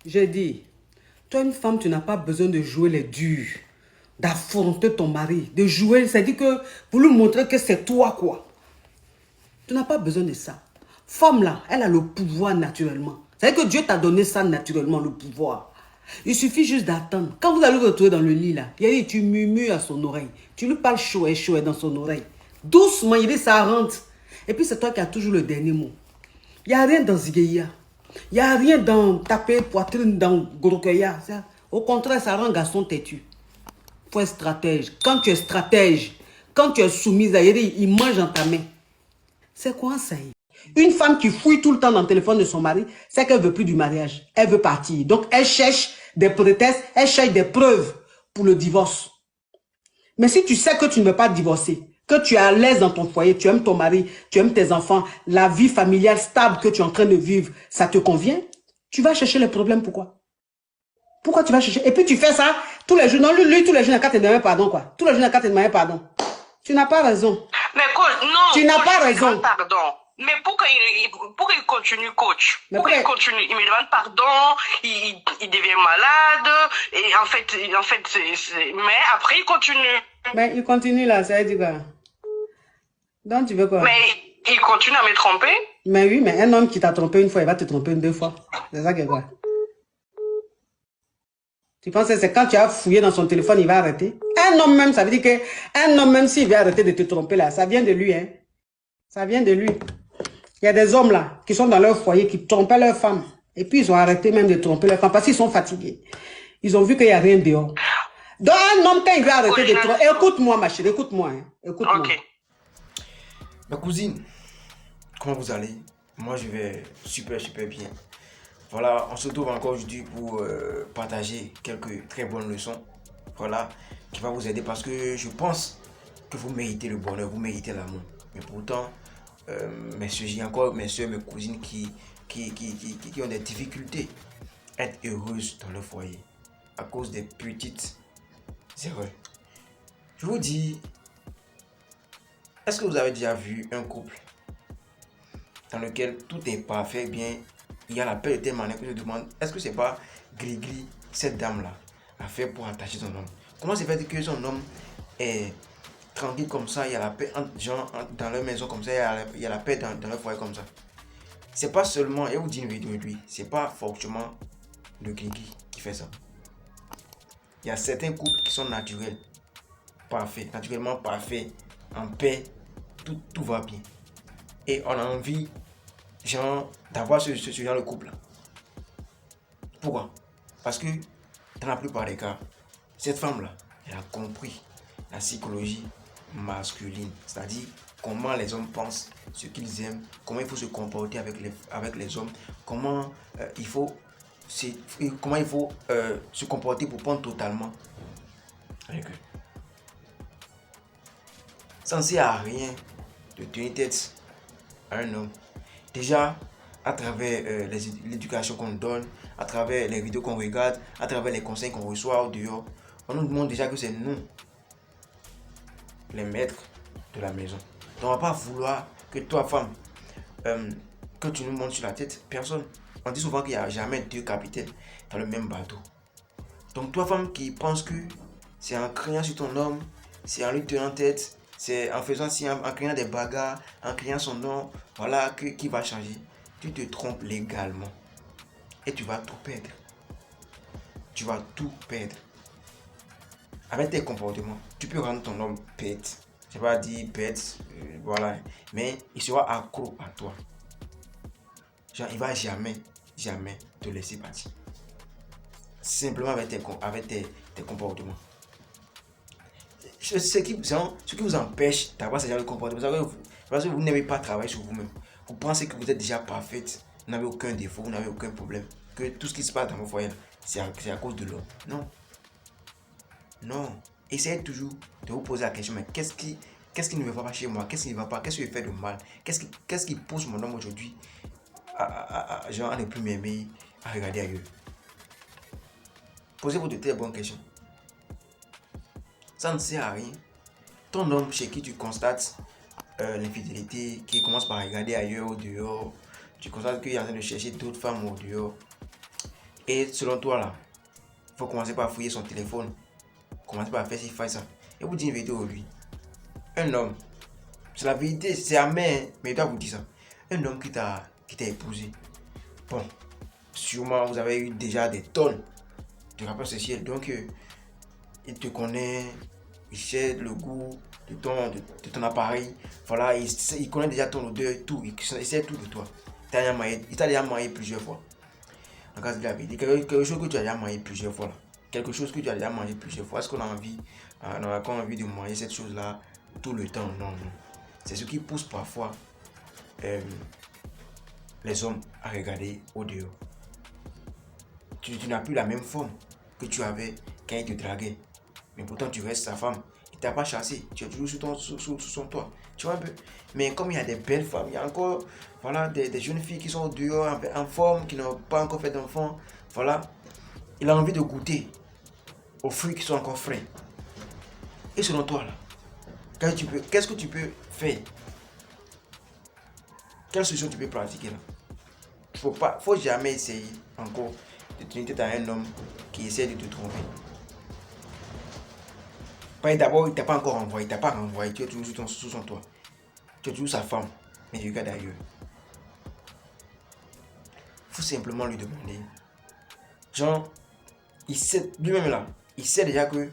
J'ai dit, toi une femme, tu n'as pas besoin de jouer les durs, d'affronter ton mari, de jouer, c'est-à-dire que pour lui montrer que c'est toi quoi. Tu n'as pas besoin de ça. Femme là, elle a le pouvoir naturellement. C'est-à-dire que Dieu t'a donné ça naturellement, le pouvoir. Il suffit juste d'attendre. Quand vous allez vous retrouver dans le lit là, il dit, tu murmures à son oreille. Tu lui parles chouette dans son oreille. Doucement, il dit ça rentre. Et puis c'est toi qui as toujours le dernier mot. Il n'y a rien dans Zigueya. Il n'y a rien dans taper poitrine dans Gorokeya. Au contraire, ça rend un garçon têtu. Il faut être stratège. Quand tu es stratège, quand tu es soumise à Yeri, il mange dans ta main. C'est quoi ça? Une femme qui fouille tout le temps dans le téléphone de son mari, c'est qu'elle ne veut plus du mariage. Elle veut partir. Donc, elle cherche des prétextes, elle cherche des preuves pour le divorce. Mais si tu sais que tu ne veux pas divorcer, que tu es à l'aise dans ton foyer, tu aimes ton mari, tu aimes tes enfants, la vie familiale stable que tu es en train de vivre, ça te convient, tu vas chercher les problèmes. Pourquoi? Pourquoi tu vas chercher? Et puis tu fais ça tous les jours. Non, lui tous les jours, il n'a qu'à te demander pardon, quoi. Tous les jours, il n'a qu'à te demander pardon. Tu n'as pas raison. Mais coach, non, tu n'as coach, pas raison. Pardon. Mais pour qu'il continue, coach, pour qu'il continue, il me demande pardon, il devient malade, et en fait, mais après il continue. Mais il continue là, ça veut dire quoi? Donc tu veux quoi? Mais il continue à me tromper? Mais oui, mais un homme qui t'a trompé une fois, il va te tromper deux fois. C'est ça que quoi? Tu penses que c'est quand tu as fouillé dans son téléphone, il va arrêter? Un homme même, ça veut dire qu'un homme même, s'il veut arrêter de te tromper là, ça vient de lui, hein? Ça vient de lui. Il y a des hommes là, qui sont dans leur foyer, qui trompaient leurs femmes. Et puis ils ont arrêté même de tromper leurs femmes parce qu'ils sont fatigués. Ils ont vu qu'il n'y a rien dehors. Donc un homme, quand il veut arrêter de tromper... Écoute-moi ma chérie, écoute-moi. Hein? Écoute-moi. Ok. Ma cousine, comment vous allez? Moi je vais super bien. Voilà, on se retrouve encore aujourd'hui pour partager quelques très bonnes leçons. Voilà, qui va vous aider parce que je pense que vous méritez le bonheur, vous méritez l'amour. Mais pourtant, mes soeurs, j'ai encore mes soeurs, mes cousines qui ont des difficultés à être heureuses dans leur foyer à cause des petites erreurs. Je vous dis, est-ce que vous avez déjà vu un couple dans lequel tout est parfait, bien, il y a la paix de telle manière que je demande, est-ce que c'est pas Grigri, cette dame-là, a fait pour attacher son homme? Comment c'est fait que son homme est tranquille comme ça, il y a la paix entre gens dans leur maison comme ça, il y a la paix dans leur foyer comme ça? C'est pas seulement, et vous dites une vidéo de lui, c'est pas forcément le Grigri qui fait ça. Il y a certains couples qui sont naturels, parfaits, naturellement parfaits, en paix, tout va bien. Et on a envie, genre, d'avoir ce genre de couple. Pourquoi? Parce que, dans la plupart des cas, cette femme-là, elle a compris la psychologie masculine. C'est-à-dire, comment les hommes pensent, ce qu'ils aiment, comment il faut se comporter avec les hommes, comment il faut se comporter pour prendre totalement avec eux. Ça ne sert à rien de tenir tête à un homme. Déjà, à travers l'éducation qu'on nous donne, à travers les vidéos qu'on regarde, à travers les conseils qu'on reçoit au dehors, on nous demande déjà que c'est nous, les maîtres de la maison. Donc on ne va pas vouloir que toi, femme, que tu nous montes sur la tête. Personne. On dit souvent qu'il n'y a jamais deux capitaines dans le même bateau. Donc toi, femme, qui pense que c'est en criant sur ton homme, c'est en lui tenant tête, c'est en faisant en criant des bagarres, en criant son nom, voilà, qui va changer. Tu te trompes légalement. Et tu vas tout perdre. Tu vas tout perdre. Avec tes comportements, tu peux rendre ton homme bête. Je ne vais pas dire bête, voilà. Mais il sera accro à toi. Genre, il ne va jamais te laisser partir. Simplement avec tes comportements. Ce qui vous empêche d'avoir ce genre de comportement, parce que vous n'avez pas travaillé sur vous-même. Vous pensez que vous êtes déjà parfaite, vous n'avez aucun défaut, vous n'avez aucun problème, que tout ce qui se passe dans vos foyers, c'est à cause de l'homme. Non. Non. Essayez toujours de vous poser la question, mais qu'est-ce qui ne va pas chez moi? Qu'est-ce qui ne va pas? Qu'est-ce que je fais de mal? Qu'est-ce qui pousse mon homme aujourd'hui genre, à ne plus m'aimer, à regarder ailleurs? Posez-vous de très bonnes questions. Ça ne sert à rien. Ton homme chez qui tu constates l'infidélité, qui commence par regarder ailleurs au dehors, tu constates qu'il est en train de chercher d'autres femmes au dehors, Et selon toi là, il faut commencer par fouiller son téléphone. Commencer par faire ci, faire ça. Et vous dites une vérité aujourd'hui. Un homme, c'est la vérité, c'est amer, mais il doit vous dire ça. Un homme qui t'a épousé, bon, sûrement vous avez eu déjà des tonnes de rapports sexuels. Donc, il te connaît, il sait le goût de ton appareil. Voilà, il connaît déjà ton odeur, tout. Il sait tout de toi. Il t'a déjà marié plusieurs fois. En cas de la vie, quelque chose que tu as déjà marié plusieurs fois. Là. Quelque chose que tu as déjà mangé plusieurs fois. Est-ce qu'on a envie, de manger cette chose-là tout le temps? Non, non. C'est ce qui pousse parfois les hommes à regarder au dehors. Tu n'as plus la même forme que tu avais quand il te draguait. Mais pourtant, tu restes sa femme. Il ne t'a pas chassé. Tu es toujours sous son toit. Tu vois un peu. Mais comme il y a des belles femmes, il y a encore voilà, des jeunes filles qui sont dehors en forme, qui n'ont pas encore fait d'enfants. Voilà. Il a envie de goûter aux fruits qui sont encore frais. Et selon toi, là, qu'est-ce que tu peux faire? Quelle solution tu peux pratiquer là? Faut jamais essayer encore de tenir tête à un homme qui essaie de te tromper. D'abord, il t'a pas encore envoyé, tu es toujours sous son toit. Tu es toujours sa femme, mais tu regardes ailleurs. Faut simplement lui demander. Genre, il sait, lui-même là, il sait déjà que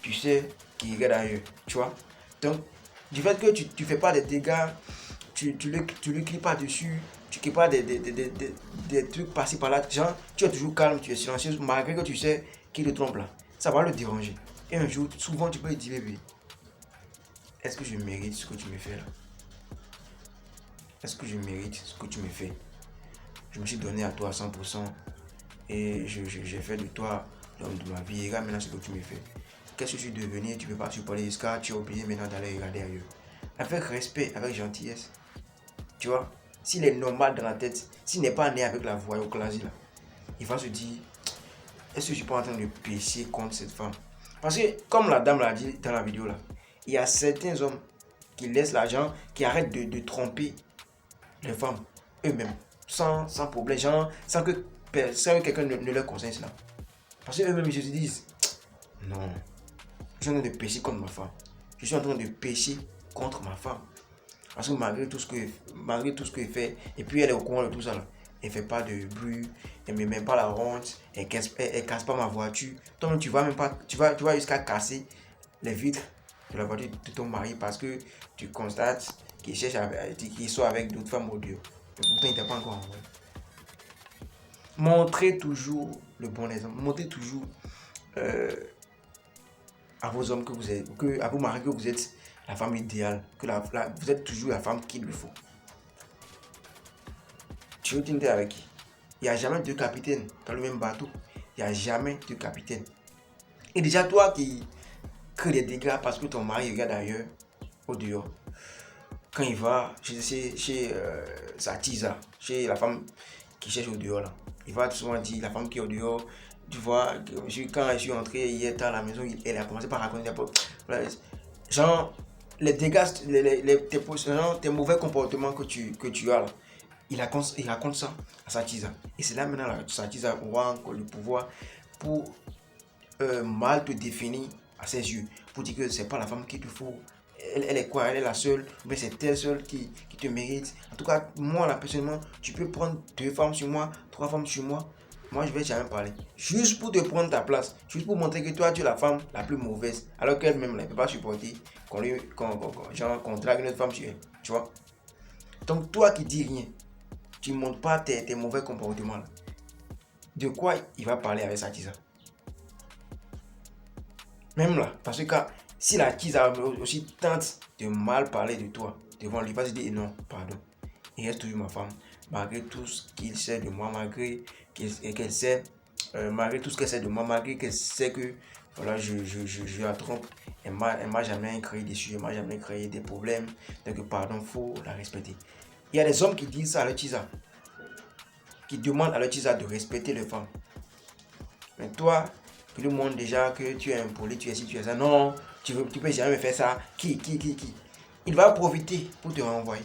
tu sais qu'il regarde ailleurs, tu vois. Donc, du fait que tu fais pas des dégâts, tu lui cries pas dessus, tu cries pas des trucs par-ci par-là, genre, tu es toujours calme, tu es silencieux, malgré que tu sais qu'il te trompe là. Ça va le déranger. Et un jour, souvent, tu peux lui dire, bébé, est-ce que je mérite ce que tu me fais là? Est-ce que je mérite ce que tu me fais? Je me suis donné à toi à 100% et j'ai fait de toi l'homme de ma vie. Et regarde maintenant ce que tu me fais. Qu'est-ce que je suis devenu? Tu ne peux pas supporter jusqu'à tu as oublié maintenant d'aller regarder ailleurs. Avec respect, avec gentillesse. Tu vois, s'il est normal dans la tête, s'il n'est pas né avec la voix au classe là, il va se dire, est-ce que je suis pas en train de pécher contre cette femme? Parce que, comme la dame l'a dit dans la vidéo là, il y a certains hommes qui laissent l'argent, qui arrêtent de tromper les femmes eux-mêmes, sans problème, genre, sans que quelqu'un ne leur conseille cela. Parce qu'eux-mêmes, ils se disent, non, je suis en train de pécher contre ma femme. Je suis en train de pécher contre ma femme. Parce que malgré tout ce qu'elle fait, et puis elle est au courant de tout ça là, elle ne fait pas de bruit, elle ne me met pas la honte, elle casse pas ma voiture. Toi-même, tu vas jusqu'à casser les vitres de la voiture de ton mari parce que tu constates qu'il soit avec d'autres femmes au dehors. Et pourtant, il ne t'a pas encore envoyé. Montrez toujours le bon exemple. Montrez toujours à vos hommes à vos maris que vous êtes la femme idéale, que vous êtes toujours la femme qu'il lui faut. Tu veux t'entendre avec qui? Il n'y a jamais deux capitaines dans le même bateau. Il n'y a jamais deux capitaines. Et déjà, toi qui crée des dégâts parce que ton mari regarde ailleurs, au dehors, quand il va chez sa tisa, chez la femme qui cherche au dehors là, il va souvent dire la femme qui est au dehors, tu vois, quand je suis entré hier à la maison, elle a commencé par raconter genre les dégâts, tes mauvais comportements que tu as là, il raconte ça à sa tisa. Et c'est là maintenant sa tisa aura encore le pouvoir pour mal te définir à ses yeux, pour dire que c'est pas la femme qu'il te faut. Elle est quoi? Elle est la seule, mais c'est elle seule qui te mérite. En tout cas, moi là personnellement, tu peux prendre 2 femmes sur moi, 3 femmes sur moi. Moi je vais jamais parler. Juste pour te prendre ta place, juste pour montrer que toi tu es la femme la plus mauvaise, alors qu'elle-même ne peut pas supporter qu'on drague une autre femme sur elle. Tu vois? Donc toi qui dis rien, tu ne montres pas tes mauvais comportements là. De quoi il va parler avec sa tisa? Même là, parce que si la tisa aussi tente de mal parler de toi devant lui, il va se dire non, pardon. Il reste toujours ma femme, malgré tout ce qu'il sait de moi, malgré qu'elle sait, malgré tout ce qu'elle sait de moi, malgré qu'elle sait que voilà, je la trompe. Elle m'a jamais créé des sujets, elle m'a jamais créé des problèmes. Donc pardon, faut la respecter. Il y a des hommes qui disent ça à leur tisa, qui demandent à leur tisa de respecter les femmes. Mais toi, tu lui montres déjà que tu es impoli, tu es ci, tu es ça. Non, tu peux jamais faire ça. Qui? Il va profiter pour te renvoyer.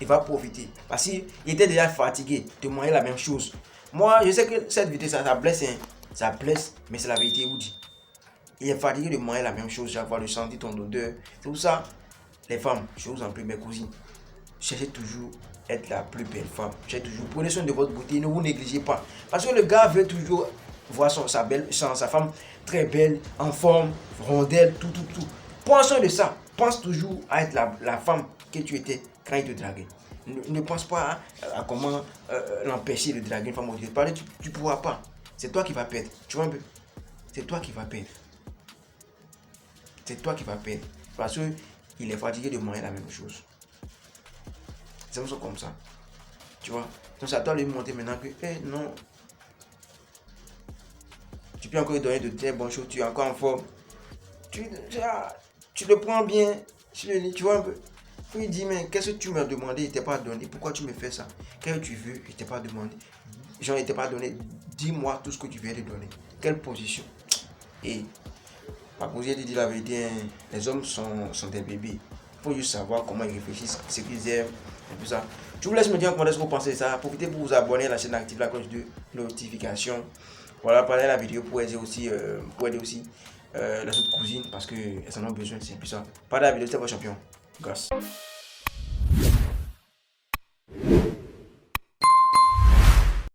Il va profiter. Parce qu'il était déjà fatigué de montrer la même chose. Moi, je sais que cette vérité, ça blesse, hein. Ça blesse, mais c'est la vérité, vous dit. Il est fatigué de manger la même chose chaque fois, de sentir ton odeur. C'est pour ça, les femmes, je vous en prie, mes cousines, cherchez toujours être la plus belle femme. Cherchez toujours, prenez soin de votre beauté, ne vous négligez pas. Parce que le gars veut toujours voir sa femme très belle, en forme, rondelle, tout. Prends soin de ça. Pense toujours à être la femme que tu étais quand il te draguait. Ne pense pas à comment l'empêcher de draguer une femme. Tu ne pourras pas. C'est toi qui vas perdre. Tu vois un peu? C'est toi qui vas perdre. C'est toi qui vas perdre. Parce qu'il est fatigué de manger la même chose. C'est comme ça. Tu vois? Donc c'est à toi de lui montrer maintenant que, non. Tu peux encore lui donner de très bonnes choses. Tu es encore en forme. Tu le prends bien. Tu vois un peu. Puis il dit, mais qu'est-ce que tu m'as demandé? Il t'est pas donné. Pourquoi tu me fais ça? Qu'est-ce que tu veux? Il t'est pas demandé. Genre, il t'est pas donné. Dis-moi tout ce que tu viens de donner. Quelle position? Et ma cousine dit la vérité, hein, les hommes sont des bébés. Il faut juste savoir comment ils réfléchissent, ce qu'ils aiment, et tout ça. Je vous laisse me dire en commentaire ce que vous pensez de ça. Profitez pour vous abonner à la chaîne, activer la cloche de notification. Voilà, parlez la vidéo pour aider aussi, les autres cousines parce qu'elles en ont besoin. C'est plus ça. Parlez la vidéo, c'était votre champion. Grâce.